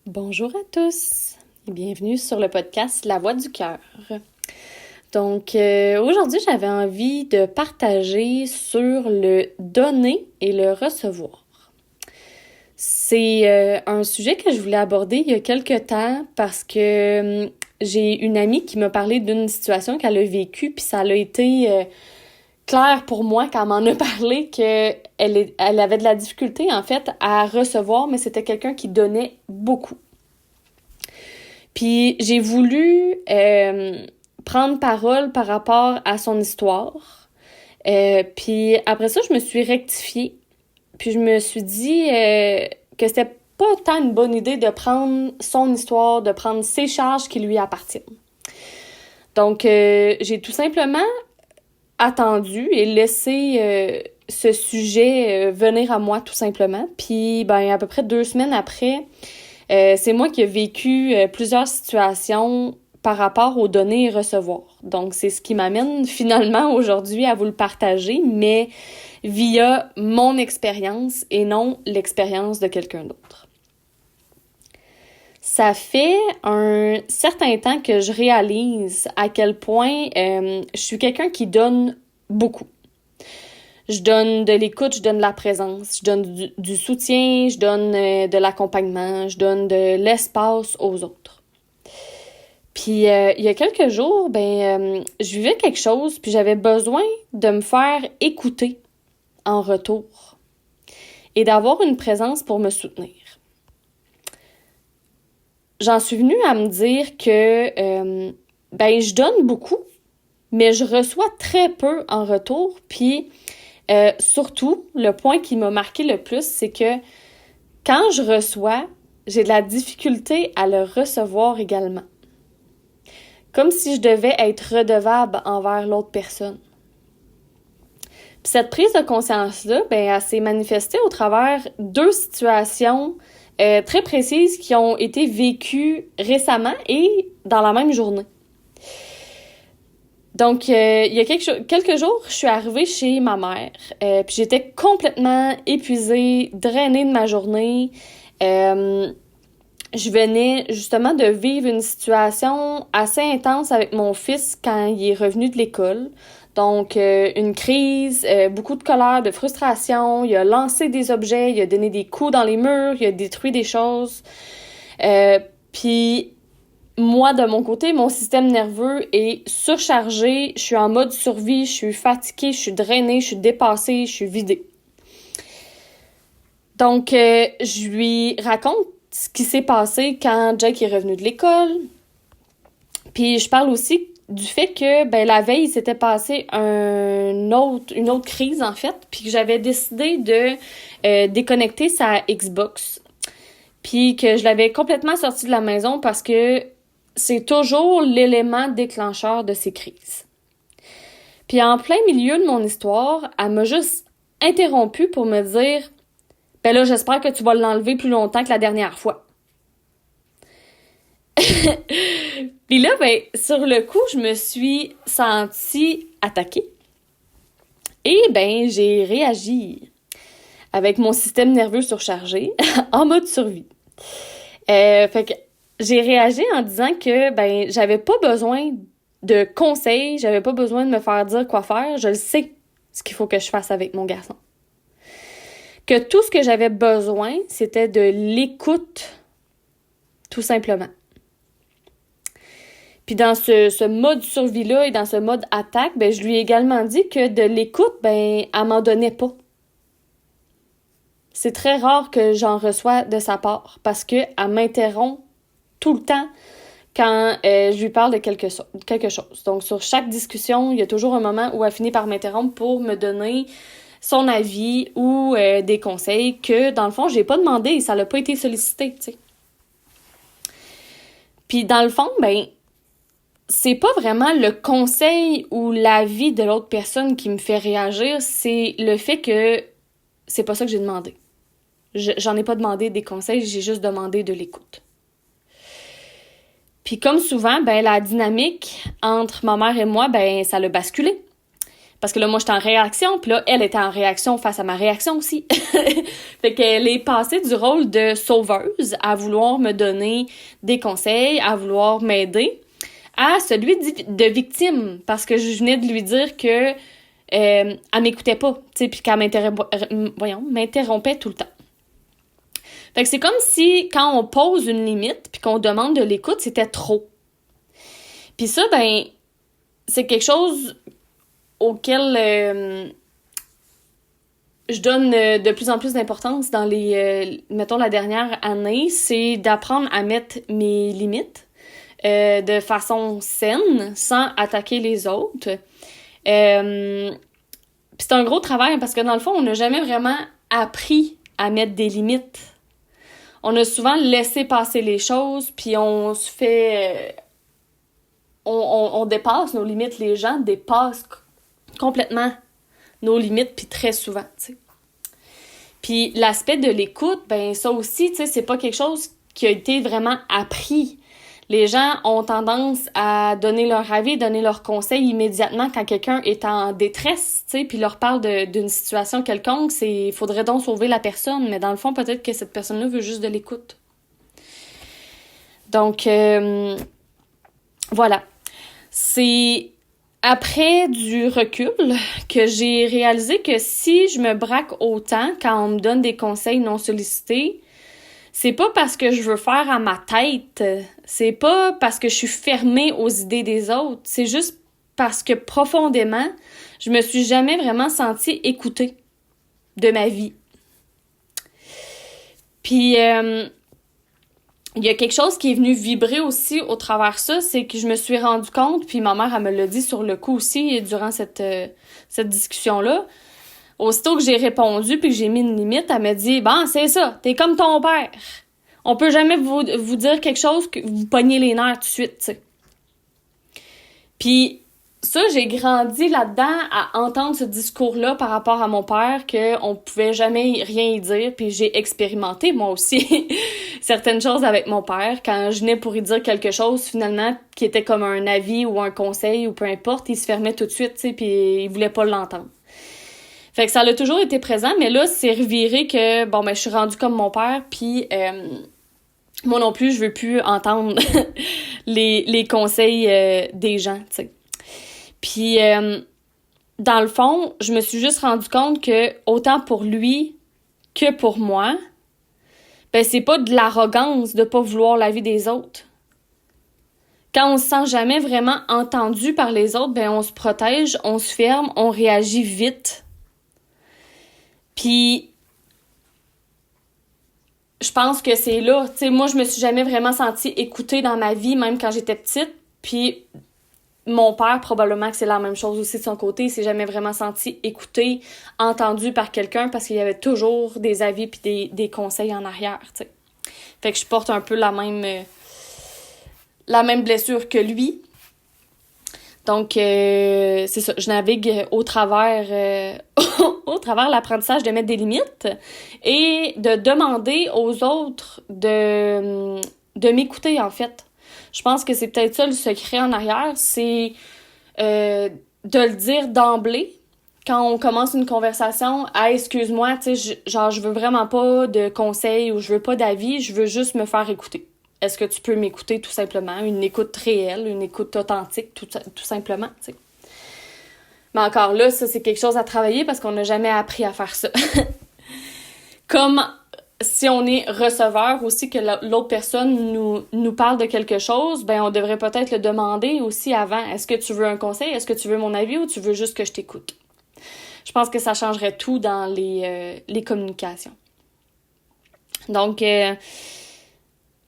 Bonjour à tous et bienvenue sur le podcast La Voix du cœur. Donc aujourd'hui, j'avais envie de partager sur le donner et le recevoir. C'est un sujet que je voulais aborder il y a quelques temps parce que j'ai une amie qui m'a parlé d'une situation qu'elle a vécue, puis ça a été clair pour moi quand elle m'en a parlé qu'elle avait de la difficulté en fait à recevoir, mais c'était quelqu'un qui donnait beaucoup. Puis j'ai voulu prendre parole par rapport à son histoire. Puis après ça, je me suis rectifiée. Puis je me suis dit que c'était pas tant une bonne idée de prendre son histoire, de prendre ses charges qui lui appartiennent. Donc j'ai tout simplement attendu et laissé ce sujet venir à moi tout simplement. Puis ben à peu près 2 semaines après, c'est moi qui ai vécu plusieurs situations par rapport aux donner et recevoir. Donc, c'est ce qui m'amène finalement aujourd'hui à vous le partager, mais via mon expérience et non l'expérience de quelqu'un d'autre. Ça fait un certain temps que je réalise à quel point je suis quelqu'un qui donne beaucoup. Je donne de l'écoute, je donne de la présence, je donne du soutien, je donne de l'accompagnement, je donne de l'espace aux autres. Puis il y a quelques jours, je vivais quelque chose, puis j'avais besoin de me faire écouter en retour et d'avoir une présence pour me soutenir. J'en suis venue à me dire que je donne beaucoup, mais je reçois très peu en retour, puis surtout, le point qui m'a marqué le plus, c'est que quand je reçois, j'ai de la difficulté à le recevoir également. Comme si je devais être redevable envers l'autre personne. Puis cette prise de conscience-là, elle s'est manifestée au travers 2 situations très précises qui ont été vécues récemment et dans la même journée. Donc, il y a quelques jours, je suis arrivée chez ma mère. Puis j'étais complètement épuisée, drainée de ma journée. Je venais justement de vivre une situation assez intense avec mon fils quand il est revenu de l'école. Donc, une crise, beaucoup de colère, de frustration. Il a lancé des objets, il a donné des coups dans les murs, il a détruit des choses. Puis moi, de mon côté, mon système nerveux est surchargé, je suis en mode survie, je suis fatiguée, je suis drainée, je suis dépassée, je suis vidée. Donc, je lui raconte ce qui s'est passé quand Jake est revenu de l'école. Puis, je parle aussi du fait que, la veille, il s'était passé une autre crise, en fait, puis que j'avais décidé de déconnecter sa Xbox. Puis que je l'avais complètement sorti de la maison parce que c'est toujours l'élément déclencheur de ces crises. Puis en plein milieu de mon histoire, elle m'a juste interrompue pour me dire « Ben là, j'espère que tu vas l'enlever plus longtemps que la dernière fois. » Puis là, sur le coup, je me suis sentie attaquée. Et j'ai réagi avec mon système nerveux surchargé en mode survie. Fait que j'ai réagi en disant que j'avais pas besoin de conseils, j'avais pas besoin de me faire dire quoi faire, je le sais ce qu'il faut que je fasse avec mon garçon. Que tout ce que j'avais besoin, c'était de l'écoute, tout simplement. Puis dans ce mode survie-là et dans ce mode attaque, je lui ai également dit que de l'écoute, elle m'en donnait pas. C'est très rare que j'en reçois de sa part parce qu'elle m'interrompt tout le temps quand je lui parle de quelque chose. Donc, sur chaque discussion, il y a toujours un moment où elle finit par m'interrompre pour me donner son avis ou des conseils que, dans le fond, j'ai pas demandé et ça n'a pas été sollicité, tu sais. Puis, dans le fond, c'est pas vraiment le conseil ou l'avis de l'autre personne qui me fait réagir, c'est le fait que c'est pas ça que j'ai demandé. J'en ai pas demandé des conseils, j'ai juste demandé de l'écoute. Puis comme souvent, la dynamique entre ma mère et moi, ça l'a basculé. Parce que là, moi, j'étais en réaction, puis là, elle était en réaction face à ma réaction aussi. Fait qu'elle est passée du rôle de sauveuse à vouloir me donner des conseils, à vouloir m'aider, à celui de victime, parce que je venais de lui dire que elle m'écoutait pas, tu sais, puis qu'elle m'interrompait tout le temps. Fait que c'est comme si, quand on pose une limite, puis qu'on demande de l'écoute, c'était trop. Puis ça, ben, c'est quelque chose auquel je donne de plus en plus d'importance dans mettons, la dernière année, c'est d'apprendre à mettre mes limites de façon saine, sans attaquer les autres. Puis c'est un gros travail parce que dans le fond, on n'a jamais vraiment appris à mettre des limites. On a souvent laissé passer les choses, puis on se fait... on dépasse nos limites. Les gens dépassent complètement nos limites, puis très souvent, tu sais. Puis l'aspect de l'écoute, ben ça aussi, tu sais, c'est pas quelque chose qui a été vraiment appris. Les gens ont tendance à donner leur avis, donner leurs conseils immédiatement quand quelqu'un est en détresse, tu sais, puis leur parle d'une situation quelconque, il faudrait donc sauver la personne, mais dans le fond, peut-être que cette personne-là veut juste de l'écoute. Donc, voilà. C'est après du recul que j'ai réalisé que si je me braque autant quand on me donne des conseils non sollicités, c'est pas parce que je veux faire à ma tête, c'est pas parce que je suis fermée aux idées des autres, c'est juste parce que profondément, je me suis jamais vraiment sentie écoutée de ma vie. Puis, il y a quelque chose qui est venu vibrer aussi au travers de ça, c'est que je me suis rendu compte, puis ma mère, elle me l'a dit sur le coup aussi, durant cette discussion-là. Aussitôt que j'ai répondu puis que j'ai mis une limite, elle m'a dit « Bon, c'est ça, t'es comme ton père. On peut jamais vous dire quelque chose que vous pognez les nerfs tout de suite, tu sais. » Puis ça, j'ai grandi là-dedans à entendre ce discours-là par rapport à mon père, qu'on pouvait jamais rien y dire, puis j'ai expérimenté, moi aussi, certaines choses avec mon père. Quand je venais pour y dire quelque chose, finalement, qui était comme un avis ou un conseil ou peu importe, il se fermait tout de suite, tu sais, puis il voulait pas l'entendre. Fait que ça a toujours été présent, mais là, c'est reviré que, bon, ben, je suis rendue comme mon père, puis moi non plus, je veux plus entendre les conseils des gens, tu sais. Puis, dans le fond, je me suis juste rendu compte que, autant pour lui que pour moi, ben, c'est pas de l'arrogance de pas vouloir la vie des autres. Quand on se sent jamais vraiment entendu par les autres, ben, on se protège, on se ferme, on réagit vite. Puis, je pense que c'est là, tu sais, moi, je me suis jamais vraiment sentie écoutée dans ma vie, même quand j'étais petite. Puis, mon père, probablement que c'est la même chose aussi de son côté. Il s'est jamais vraiment senti écouté, entendu par quelqu'un parce qu'il y avait toujours des avis puis des conseils en arrière, tu sais. Fait que je porte un peu la même blessure que lui. Donc, c'est ça, je navigue au travers l'apprentissage de mettre des limites et de demander aux autres de m'écouter, en fait. Je pense que c'est peut-être ça le secret en arrière, c'est de le dire d'emblée quand on commence une conversation. « Ah, excuse-moi, tu sais, je veux vraiment pas de conseils ou je veux pas d'avis, je veux juste me faire écouter. Est-ce que tu peux m'écouter tout simplement? Une écoute réelle, une écoute authentique, tout simplement, tu sais. » Mais encore là, ça, c'est quelque chose à travailler parce qu'on n'a jamais appris à faire ça. Comme si on est receveur aussi, que l'autre personne nous parle de quelque chose, ben on devrait peut-être le demander aussi avant. Est-ce que tu veux un conseil? Est-ce que tu veux mon avis ou tu veux juste que je t'écoute? Je pense que ça changerait tout dans les communications. Donc,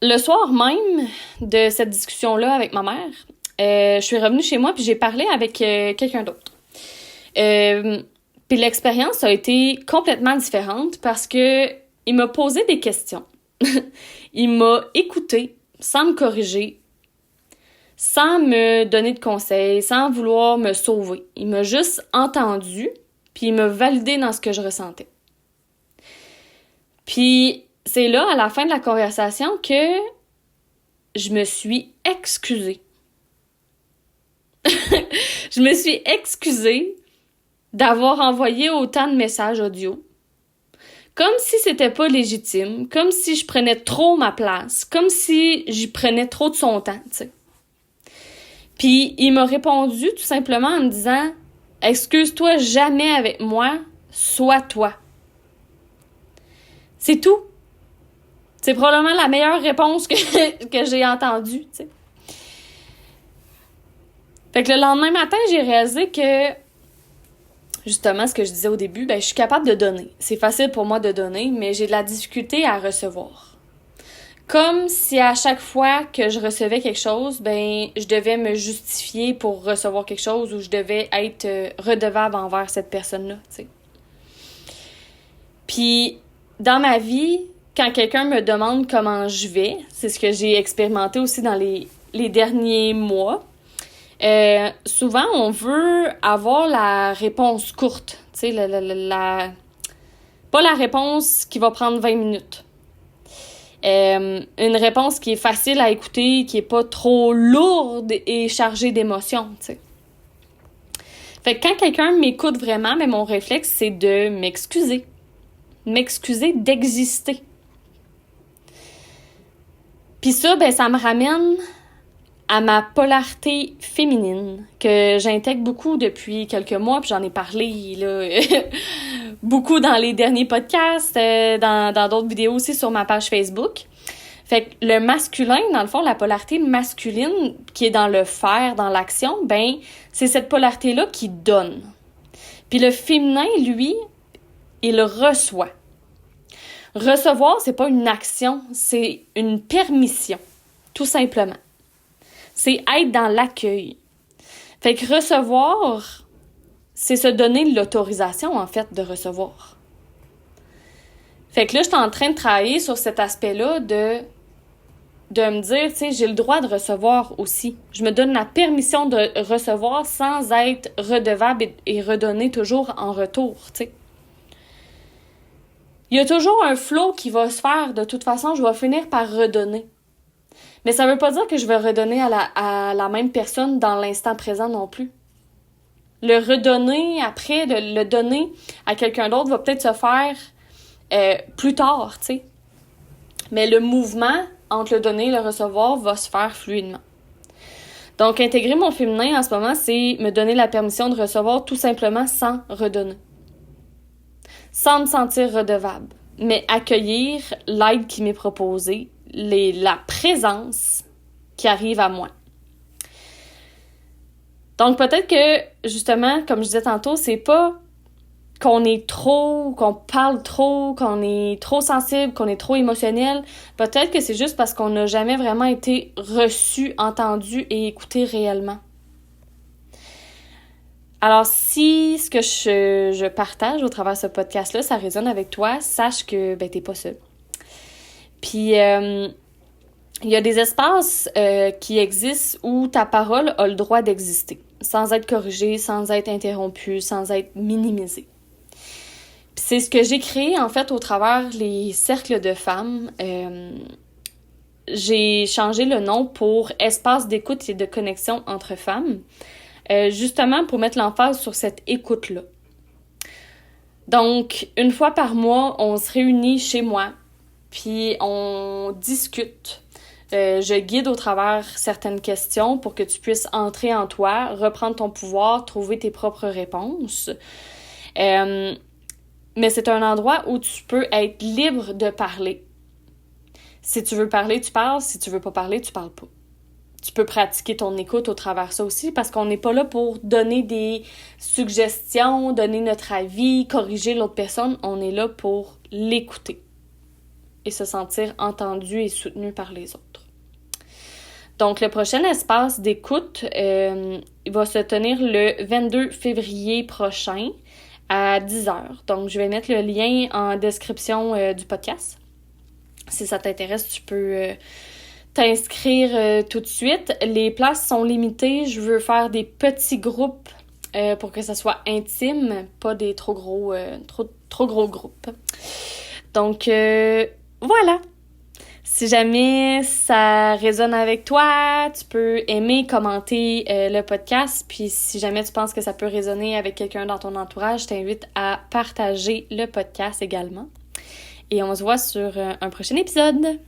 le soir même de cette discussion-là avec ma mère, je suis revenue chez moi puis j'ai parlé avec quelqu'un d'autre. Puis l'expérience a été complètement différente parce que il m'a posé des questions. Il m'a écouté sans me corriger, sans me donner de conseils, sans vouloir me sauver. Il m'a juste entendu, puis il m'a validé dans ce que je ressentais. Puis c'est là, à la fin de la conversation, que je me suis excusée. Je me suis excusée d'avoir envoyé autant de messages audio. Comme si c'était pas légitime, comme si je prenais trop ma place, comme si j'y prenais trop de son temps, tu sais. Puis il m'a répondu tout simplement en me disant « Excuse-toi jamais avec moi, sois toi. » C'est tout. C'est probablement la meilleure réponse que j'ai entendue, tu sais. Fait que le lendemain matin, j'ai réalisé que, justement, ce que je disais au début, je suis capable de donner. C'est facile pour moi de donner, mais j'ai de la difficulté à recevoir. Comme si à chaque fois que je recevais quelque chose, je devais me justifier pour recevoir quelque chose ou je devais être redevable envers cette personne-là, tu sais. Puis, dans ma vie, quand quelqu'un me demande comment je vais, c'est ce que j'ai expérimenté aussi dans les derniers mois, souvent, on veut avoir la réponse courte, tu sais, pas la réponse qui va prendre 20 minutes. Une réponse qui est facile à écouter, qui est pas trop lourde et chargée d'émotions, tu sais. Fait que quand quelqu'un m'écoute vraiment, mon réflexe, c'est de m'excuser. M'excuser d'exister. Puis ça, ça me ramène à ma polarité féminine, que j'intègre beaucoup depuis quelques mois, puis j'en ai parlé là, beaucoup dans les derniers podcasts, dans d'autres vidéos aussi sur ma page Facebook. Fait que le masculin, dans le fond, la polarité masculine qui est dans le faire, dans l'action, c'est cette polarité-là qui donne. Puis le féminin, lui, il reçoit. Recevoir, c'est pas une action, c'est une permission, tout simplement. C'est être dans l'accueil. Fait que recevoir, c'est se donner l'autorisation, en fait, de recevoir. Fait que là, je suis en train de travailler sur cet aspect-là de me dire, tu sais, j'ai le droit de recevoir aussi. Je me donne la permission de recevoir sans être redevable et redonner toujours en retour, tu sais. Il y a toujours un flow qui va se faire. De toute façon, je vais finir par redonner. Mais ça veut pas dire que je vais redonner à la même personne dans l'instant présent non plus. Le redonner après, le donner à quelqu'un d'autre va peut-être se faire plus tard, tu sais. Mais le mouvement entre le donner et le recevoir va se faire fluidement. Donc, intégrer mon féminin en ce moment, c'est me donner la permission de recevoir tout simplement sans redonner. Sans me sentir redevable, mais accueillir l'aide qui m'est proposée, la présence qui arrive à moi. Donc peut-être que, justement, comme je disais tantôt, c'est pas qu'on est trop, qu'on parle trop, qu'on est trop sensible, qu'on est trop émotionnel. Peut-être que c'est juste parce qu'on n'a jamais vraiment été reçu, entendu et écouté réellement. Alors, si ce que je partage au travers de ce podcast-là, ça résonne avec toi, sache que t'es pas seul. Puis, il y a des espaces qui existent où ta parole a le droit d'exister, sans être corrigée, sans être interrompue, sans être minimisée. Puis c'est ce que j'ai créé, en fait, au travers les cercles de femmes. J'ai changé le nom pour Espace d'écoute et de connexion entre femmes. Justement pour mettre l'emphase sur cette écoute-là. Donc, une fois par mois, on se réunit chez moi, puis on discute. Je guide au travers certaines questions pour que tu puisses entrer en toi, reprendre ton pouvoir, trouver tes propres réponses. Mais c'est un endroit où tu peux être libre de parler. Si tu veux parler, tu parles. Si tu veux pas parler, tu parles pas. Tu peux pratiquer ton écoute au travers de ça aussi, parce qu'on n'est pas là pour donner des suggestions, donner notre avis, corriger l'autre personne. On est là pour l'écouter et se sentir entendu et soutenu par les autres. Donc, le prochain espace d'écoute, il va se tenir le 22 février prochain à 10h. Donc, je vais mettre le lien en description du podcast. Si ça t'intéresse, tu peux t'inscrire tout de suite. Les places sont limitées. Je veux faire des petits groupes pour que ça soit intime, pas des trop gros groupes. Donc, voilà. Si jamais ça résonne avec toi, tu peux aimer, commenter le podcast. Puis si jamais tu penses que ça peut résonner avec quelqu'un dans ton entourage, je t'invite à partager le podcast également. Et on se voit sur un prochain épisode.